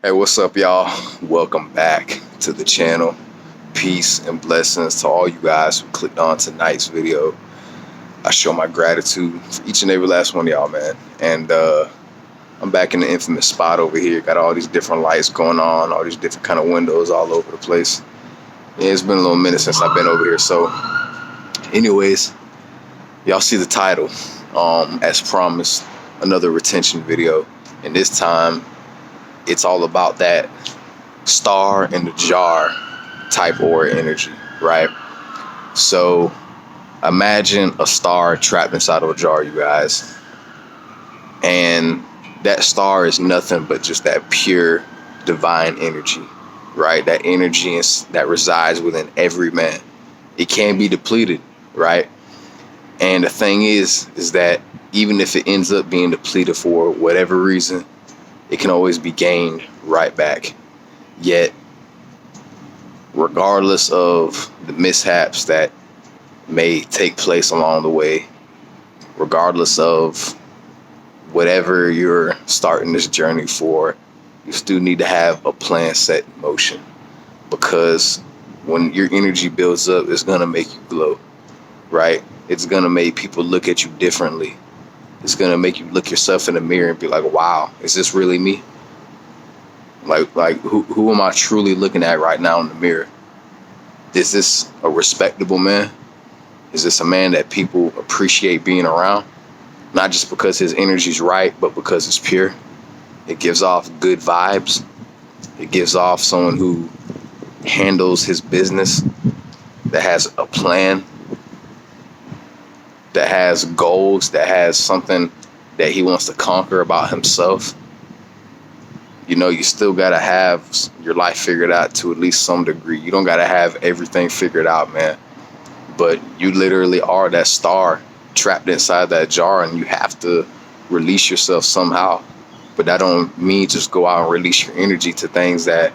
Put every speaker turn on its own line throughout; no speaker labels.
Hey, what's up, y'all? Welcome back to the channel. Peace and blessings to all you guys who clicked on tonight's video. I show my gratitude for each and every last one of y'all, man. And I'm back in the infamous spot over here. Got all these different lights going on, all these different kind of windows all over the place. Yeah, it's been a little minute since I've been over here. So anyways, y'all see the title. As promised, another retention video. And this time, it's all about that star in the jar type aura energy, right? So imagine a star trapped inside of a jar, you guys. And that star is nothing but just that pure divine energy, right? That energy that resides within every man. It can be depleted, right? And the thing is that even if it ends up being depleted for whatever reason, it can always be gained right back. Yet, regardless of the mishaps that may take place along the way, regardless of whatever you're starting this journey for, you still need to have a plan set in motion. Because when your energy builds up, it's going to make you glow, right? It's going to make people look at you differently. It's going to make you look yourself in the mirror and be like, wow, is this really me? Like who am I truly looking at right now in the mirror? Is this a respectable man? Is this a man that people appreciate being around? Not just because his energy's right, but because it's pure. It gives off good vibes. It gives off someone who handles his business, that has a plan, that has goals, that has something that he wants to conquer about himself. You know, you still got to have your life figured out to at least some degree. You don't got to have everything figured out, man. But you literally are that star trapped inside that jar, and you have to release yourself somehow. But that don't mean just go out and release your energy to things that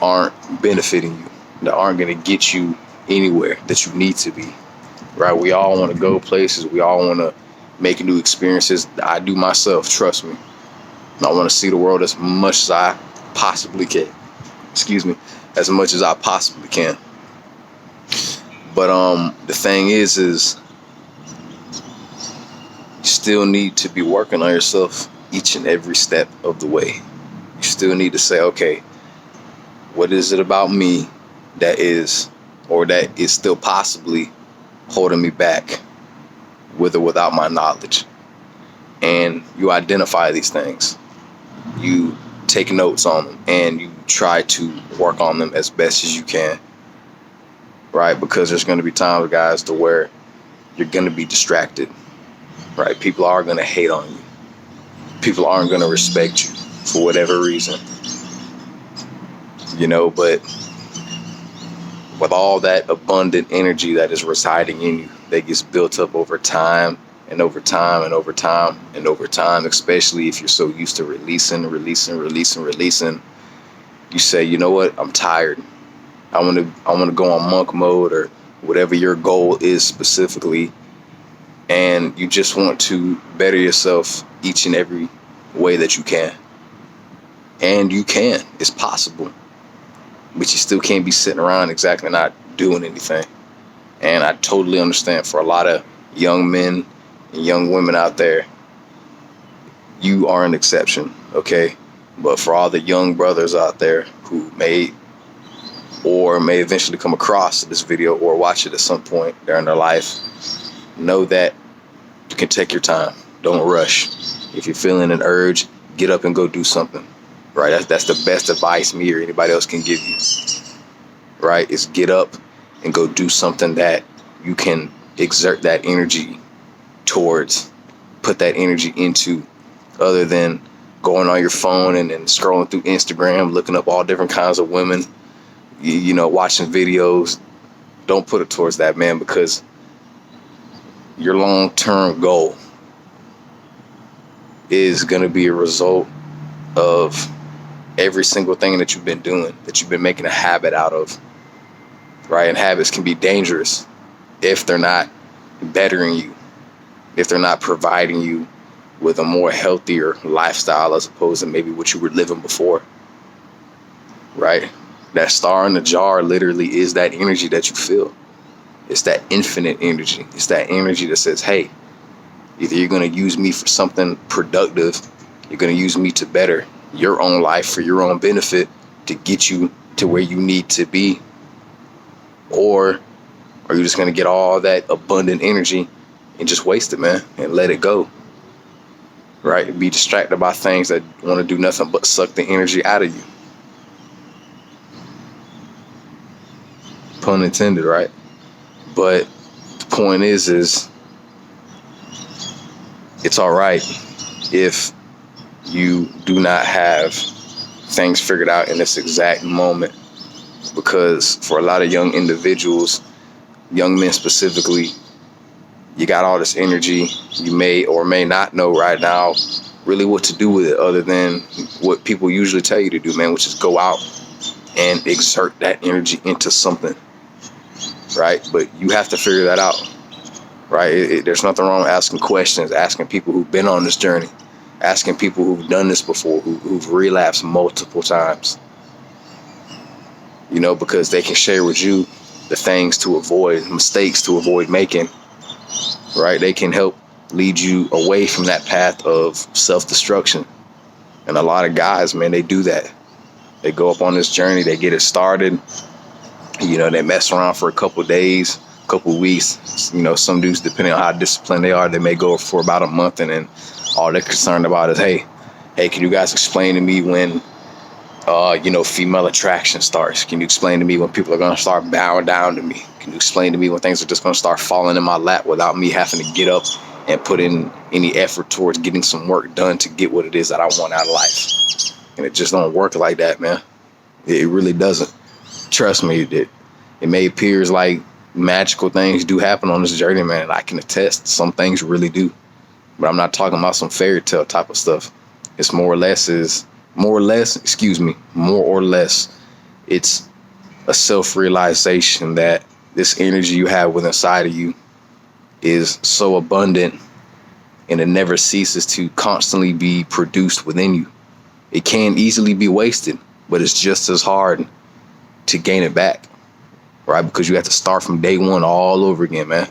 aren't benefiting you, that aren't going to get you anywhere that you need to be. Right? We all want to go places. We all want to make new experiences. I do myself, trust me. I want to see the world as much as I possibly can. As much as I possibly can. But the thing is you still need to be working on yourself each and every step of the way. You still need to say, okay, what is it about me that is still possibly holding me back, with or without my knowledge? And you identify these things. You take notes on them and you try to work on them as best as you can, right? Because there's going to be times, guys, to where you're going to be distracted, right? People are going to hate on you. People aren't going to respect you for whatever reason, you know. But with all that abundant energy that is residing in you, that gets built up over time and over time and over time and over time, especially if you're so used to releasing, you say, you know what, I'm tired. I want to go on monk mode, or whatever your goal is specifically, and you just want to better yourself each and every way that you can. And you can. It's possible. But you still can't be sitting around exactly not doing anything. And I totally understand, for a lot of young men and young women out there, you are an exception, okay? But for all the young brothers out there who may eventually come across this video or watch it at some point during their life, know that you can take your time. Don't rush. If you're feeling an urge, get up and go do something, right? That's the best advice me or anybody else can give you, right? Is get up and go do something that you can exert that energy towards, put that energy into, other than going on your phone and scrolling through Instagram, looking up all different kinds of women, you know, watching videos. Don't put it towards that, man, because your long-term goal is going to be a result of every single thing that you've been doing, that you've been making a habit out of, right? And habits can be dangerous if they're not bettering you, if they're not providing you with a more healthier lifestyle as opposed to maybe what you were living before. right? That star in the jar literally is that energy that you feel. It's that infinite energy. It's that energy that says, hey, either you're going to use me for something productive, you're going to use me to better your own life for your own benefit to get you to where you need to be, or are you just going to get all that abundant energy and just waste it, man, and let it go, right? Be distracted by things that want to do nothing but suck the energy out of you. Pun intended, right? But the point is it's all right if you do not have things figured out in this exact moment, because for a lot of young individuals, young men specifically, you got all this energy. You may or may not know right now really what to do with it, other than what people usually tell you to do, man, which is go out and exert that energy into something, right? But you have to figure that out, right? There's nothing wrong with asking questions, asking people who've been on this journey, asking people who've done this before, who've relapsed multiple times, because they can share with you the things to avoid, mistakes to avoid making, right? They can help lead you away from that path of self-destruction. And a lot of guys, man, they do that. They go up on this journey, they get it started, they mess around for a couple of days, couple of weeks. Some dudes, depending on how disciplined they are, they may go for about a month, and then all they're concerned about is, hey, can you guys explain to me when female attraction starts? Can you explain to me when people are going to start bowing down to me? Can you explain to me when things are just going to start falling in my lap without me having to get up and put in any effort towards getting some work done to get what it is that I want out of life? And it just don't work like that, man. It really doesn't. Trust me, it may appear like magical things do happen on this journey, man. I can attest some things really do. But I'm not talking about some fairy tale type of stuff. It's more or less, it's a self-realization that this energy you have within inside of you is so abundant, and it never ceases to constantly be produced within you. It can easily be wasted, but it's just as hard to gain it back, right? Because you have to start from day one all over again, man.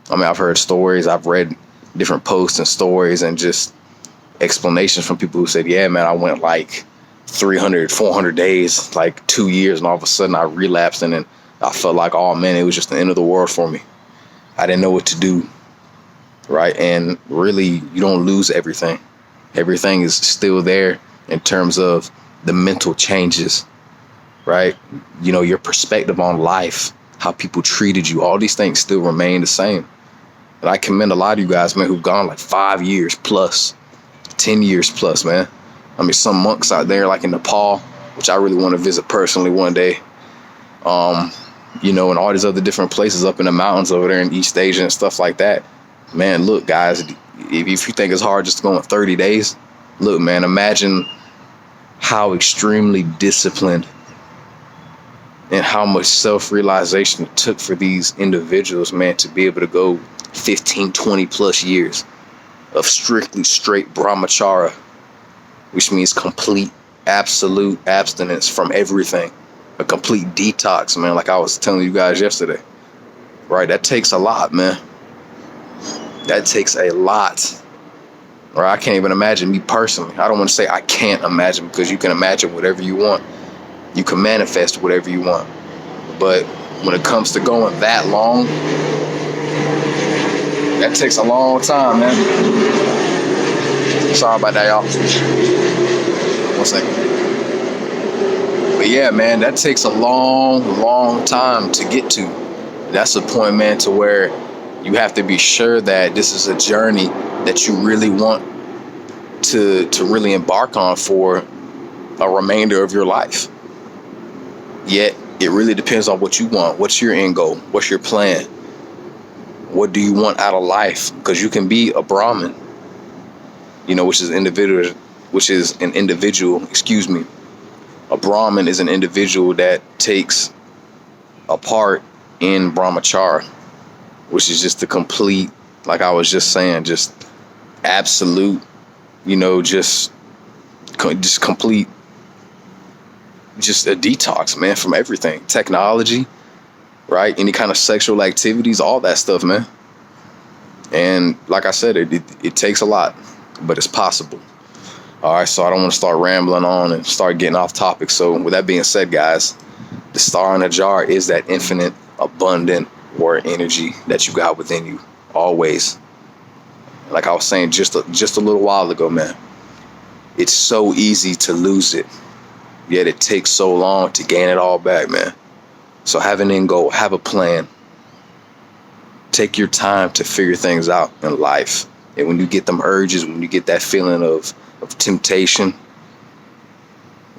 I mean, I've heard stories, I've read different posts and stories and just explanations from people who said, yeah, man, I went like 300, 400 days, like 2 years, and all of a sudden I relapsed, and then I felt like, oh man, it was just the end of the world for me. I didn't know what to do, right? And really, you don't lose everything. Everything is still there in terms of the mental changes, right? Your perspective on life, how people treated you, all these things still remain the same. And I commend a lot of you guys, man, who've gone like 5 years plus, 10 years plus, man. I mean, some monks out there like in Nepal, which I really want to visit personally one day. And all these other different places up in the mountains over there in East Asia and stuff like that. Man, look, guys, if you think it's hard just going 30 days, look, man, imagine how extremely disciplined and how much self-realization it took for these individuals, man, to be able to go 15, 20 plus years of strictly straight brahmacharya, which means complete, absolute abstinence from everything. A complete detox, man, like I was telling you guys yesterday. Right? That takes a lot, man. That takes a lot. Or I can't even imagine, me personally. I don't want to say I can't imagine, because you can imagine whatever you want. You can manifest whatever you want. But when it comes to going that long, that takes a long time, man. Sorry about that, y'all. 1 second. But yeah, man, that takes a long time to get to. That's the point, man, to where you have to be sure that this is a journey that you really want to really embark on for a remainder of your life. Yet it really depends on what you want. What's your end goal? What's your plan? What do you want out of life? Because you can be a Brahmin, which is an individual. A Brahmin is an individual that takes a part in brahmacharya, which is just the complete, like I was just saying, just absolute, just complete just a detox, man, from everything. Technology, right? Any kind of sexual activities, all that stuff, man. And like I said, it takes a lot, but it's possible. All right, so I don't want to start rambling on and start getting off topic. So with that being said, guys, the star in the jar is that infinite, abundant word energy that you got within you always. Like I was saying just a little while ago, man, it's so easy to lose it, yet it takes so long to gain it all back, man. So have an end goal, have a plan. Take your time to figure things out in life. And when you get them urges, when you get that feeling of temptation,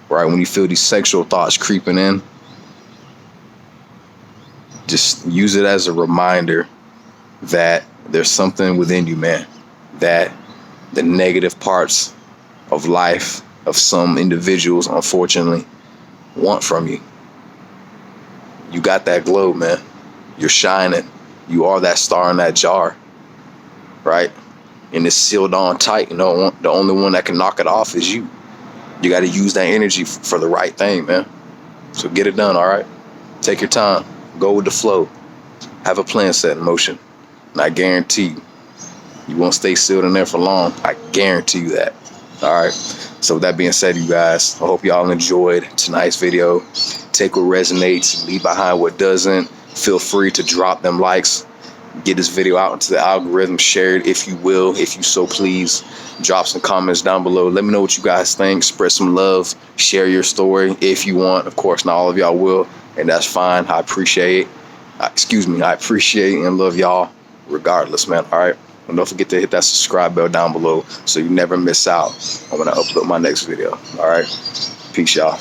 right, when you feel these sexual thoughts creeping in, just use it as a reminder that there's something within you, man, that the negative parts of life of some individuals, unfortunately, want from you. You got that glow, man. You're shining. You are that star in that jar, right? And it's sealed on tight. You know, the only one that can knock it off is you. You got to use that energy for the right thing, man. So get it done, all right? Take your time. Go with the flow. Have a plan set in motion. And I guarantee you won't stay sealed in there for long. I guarantee you that. All right. So with that being said, you guys, I hope y'all enjoyed tonight's video. Take what resonates, leave behind what doesn't. Feel free to drop them likes. Get this video out into the algorithm. Share it if you will, if you so please. Drop some comments down below. Let me know what you guys think. Spread some love. Share your story if you want. Of course, not all of y'all will, and that's fine. I appreciate it. I appreciate and love y'all regardless, man. All right. And don't forget to hit that subscribe bell down below so you never miss out on when I upload my next video. All right. Peace, y'all.